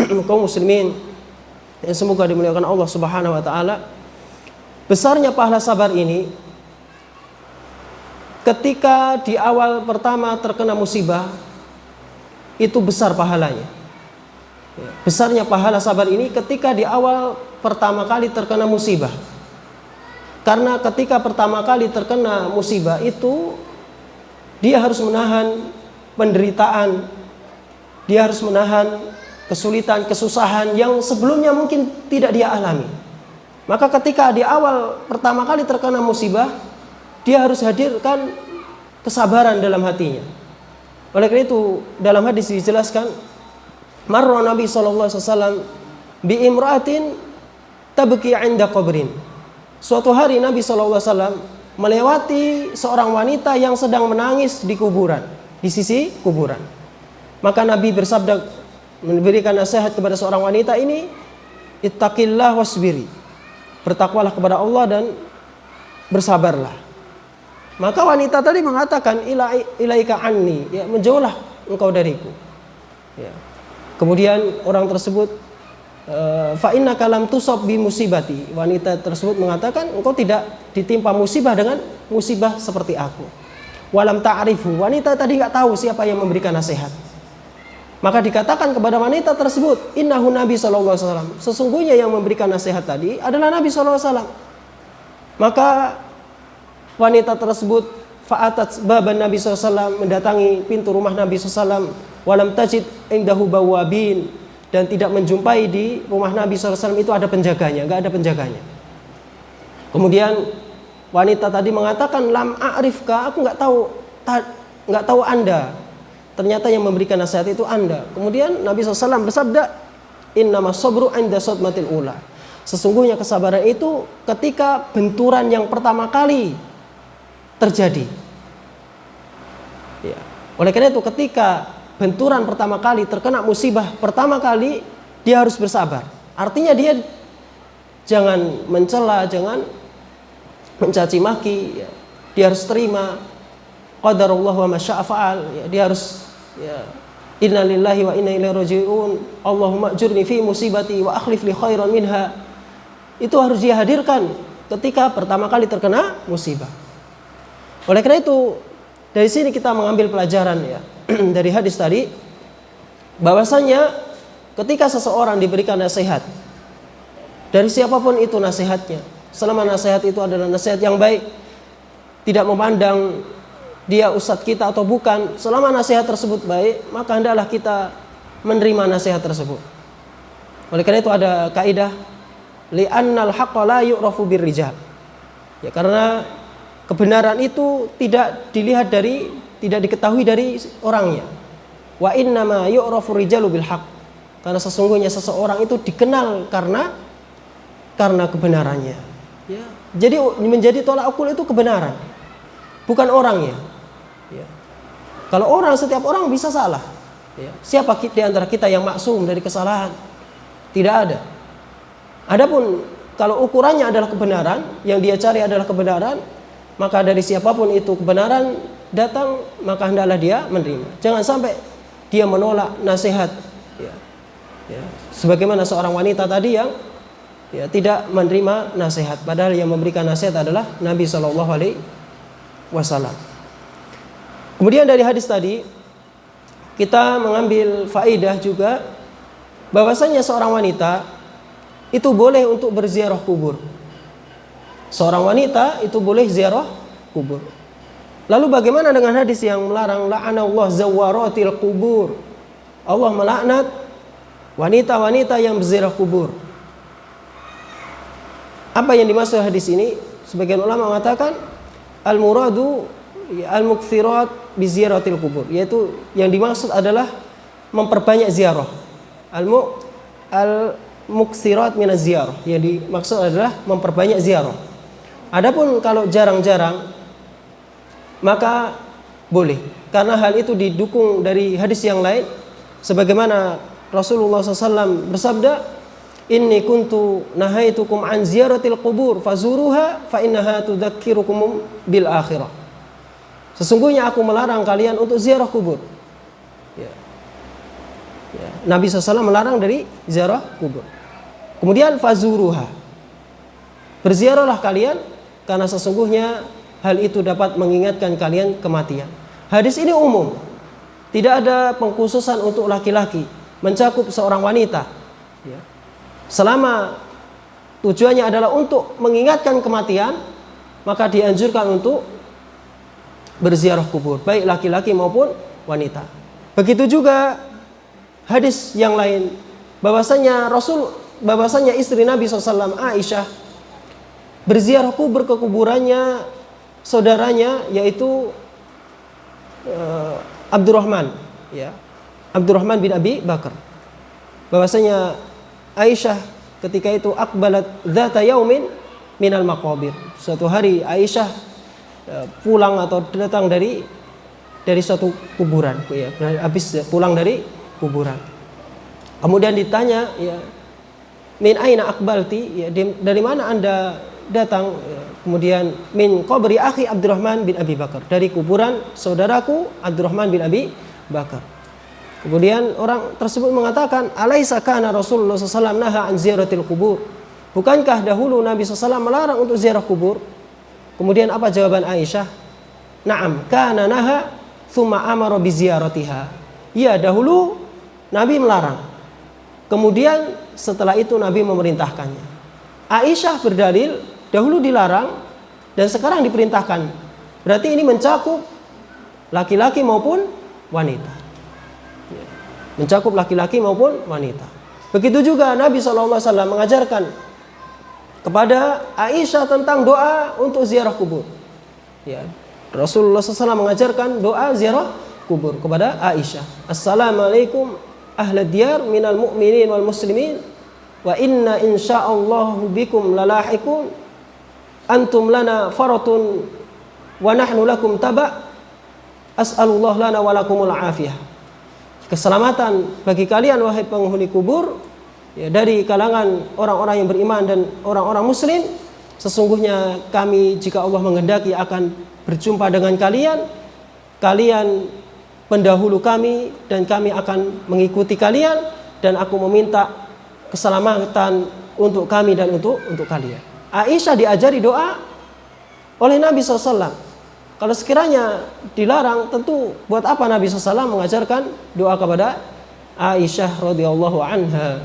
kaum muslimin yang semoga dimuliakan Allah Subhanahu wa taala, besarnya pahala sabar ini ketika di awal pertama terkena musibah itu besar pahalanya. Besarnya pahala sabar ini ketika di awal pertama kali terkena musibah. Karena ketika pertama kali terkena musibah itu dia harus menahan penderitaan, dia harus menahan kesulitan, kesusahan yang sebelumnya mungkin tidak dia alami. Maka ketika di awal pertama kali terkena musibah, dia harus hadirkan kesabaran dalam hatinya. Oleh karena itu dalam hadis dijelaskan, marra Nabi SAW bi imra'atin tabki 'inda qabrin. Suatu hari Nabi SAW melewati seorang wanita yang sedang menangis di kuburan, di sisi kuburan. Maka Nabi bersabda, memberikan nasihat kepada seorang wanita ini, ittaqillah wasbiri, bertakwalah kepada Allah dan bersabarlah. Maka wanita tadi mengatakan, ilaika anni, ya, menjauhlah engkau dariku. Ya. Kemudian orang tersebut, fa innaka lam tusab bi musibati, wanita tersebut mengatakan, engkau tidak ditimpa musibah dengan musibah seperti aku. Walam ta'rifu, wanita tadi enggak tahu siapa yang memberikan nasihat. Maka dikatakan kepada wanita tersebut, innahu Nabi SAW, sesungguhnya yang memberikan nasihat tadi adalah Nabi SAW. Maka wanita tersebut fa'atat baban Nabi SAW, mendatangi pintu rumah Nabi SAW, walam tajid indahu bawabin, dan tidak menjumpai di rumah Nabi SAW itu ada penjaganya, enggak ada penjaganya. Kemudian wanita tadi mengatakan, lam a'rifka, aku enggak tahu Anda. Ternyata yang memberikan nasihat itu Anda. Kemudian Nabi SAW bersabda, innamas sabru 'inda sadmatil ula. Sesungguhnya kesabaran itu ketika benturan yang pertama kali terjadi. Ya. Oleh karena itu ketika benturan pertama kali terkena musibah pertama kali, dia harus bersabar. Artinya dia jangan mencela, jangan mencaci maki, ya. Dia harus terima qadarullah wa ma syaa fa'al, ya. Dia harus, ya, inna lillahi wa inna ilaihi raji'un, Allahumma ajurni fi musibati wa akhlif li khairan minha. Itu harus dia hadirkan ketika pertama kali terkena musibah. Oleh karena itu dari sini kita mengambil pelajaran, ya, dari hadis tadi, bahwasanya ketika seseorang diberikan nasihat dari siapapun itu nasihatnya, selama nasihat itu adalah nasihat yang baik, tidak memandang dia ustadz kita atau bukan, selama nasihat tersebut baik, maka hendaklah kita menerima nasihat tersebut. Oleh karena itu ada kaidah, li'annal haqqa la yu'rafu birrijal. Ya, karena kebenaran itu tidak dilihat dari, tidak diketahui dari orangnya. Wa innama yu'rafu rijalu bil haqq. Karena sesungguhnya seseorang itu dikenal karena kebenarannya. Ya. Jadi menjadi tolak ukur itu kebenaran, bukan orangnya. Ya. Kalau orang, setiap orang bisa salah. Ya. Siapa di antara kita yang maksum dari kesalahan? Tidak ada. Adapun kalau ukurannya adalah kebenaran, yang dia cari adalah kebenaran, maka dari siapapun itu kebenaran datang, maka hendaklah dia menerima. Jangan sampai dia menolak nasihat. Ya. Ya. Sebagaimana seorang wanita tadi yang, ya, tidak menerima nasihat, padahal yang memberikan nasihat adalah Nabi SAW. Kemudian dari hadis tadi kita mengambil faedah juga bahwasanya seorang wanita itu boleh untuk berziarah kubur. Seorang wanita itu boleh ziarah kubur. Lalu bagaimana dengan hadis yang melarang, la'anallahu zawaratil kubur, Allah melaknat wanita-wanita yang berziarah kubur? Apa yang dimaksud hadis ini? Sebagian ulama mengatakan al-muradu al-mukthirat bi ziyaratil kubur, yaitu yang dimaksud adalah memperbanyak ziarah. Al-mukthirat min az-ziyarah, yang dimaksud adalah memperbanyak ziarah. Adapun kalau jarang-jarang, maka boleh, karena hal itu didukung dari hadis yang lain, sebagaimana Rasulullah SAW bersabda, inni kuntu nahaitukum an ziyaratil qubur fazuruha fa innaha tudzakirukum bil akhirah. Sesungguhnya aku melarang kalian untuk ziarah kubur. Ya. Ya. Nabi SAW melarang dari ziarah kubur. Kemudian fazuruha, berziarahlah kalian karena sesungguhnya hal itu dapat mengingatkan kalian kematian. Hadis ini umum, tidak ada pengkhususan untuk laki-laki, mencakup seorang wanita. Ya. Selama tujuannya adalah untuk mengingatkan kematian, maka dianjurkan untuk berziarah kubur, baik laki-laki maupun wanita. Begitu juga hadis yang lain, bahwasanya istri Nabi SAW Aisyah berziarah kubur ke kuburannya saudaranya, yaitu Abdurrahman, ya, Abdurrahman bin Abi Bakar. Bahwasanya Aisyah ketika itu akbalat dzata yaumin minal maqabir. Suatu hari Aisyah pulang atau datang dari suatu kuburan, ya, habis pulang dari kuburan. Kemudian ditanya, ya, min aina akbalti, ya, dari mana Anda datang? Ya, kemudian min qabri akhi Abdurrahman bin Abi Bakar, dari kuburan saudaraku Abdurrahman bin Abi Bakar. Kemudian orang tersebut mengatakan, alaisa kana Rasulullah SAW naha an ziyaratil kubur, bukankah dahulu Nabi SAW melarang untuk ziarah kubur? Kemudian apa jawaban Aisyah? Na'am kana naha thumma amara bi ziyaratiha. Ya, dahulu Nabi melarang, kemudian setelah itu Nabi memerintahkannya. Aisyah berdalil dahulu dilarang dan sekarang diperintahkan. Berarti ini mencakup laki-laki maupun wanita. Mencakup laki-laki maupun wanita. Begitu juga Nabi SAW mengajarkan kepada Aisyah tentang doa untuk ziarah kubur. Ya, Rasulullah SAW mengajarkan doa ziarah kubur kepada Aisyah. Assalamualaikum ahla diyar minal mu'minin wal muslimin wa inna insyaallahu bikum lalahiqun antum lana faratun wa nahnu lakum taba as'alullah lana wa lakumul afiyah. Keselamatan bagi kalian wahai penghuni kubur, ya, dari kalangan orang-orang yang beriman dan orang-orang muslim. Sesungguhnya kami jika Allah menghendaki akan berjumpa dengan kalian, kalian pendahulu kami dan kami akan mengikuti kalian, dan aku meminta keselamatan untuk kami dan untuk kalian. Aisyah diajari doa oleh Nabi SAW. Kalau sekiranya dilarang, tentu buat apa Nabi SAW mengajarkan doa kepada Aisyah radhiyallahu anha.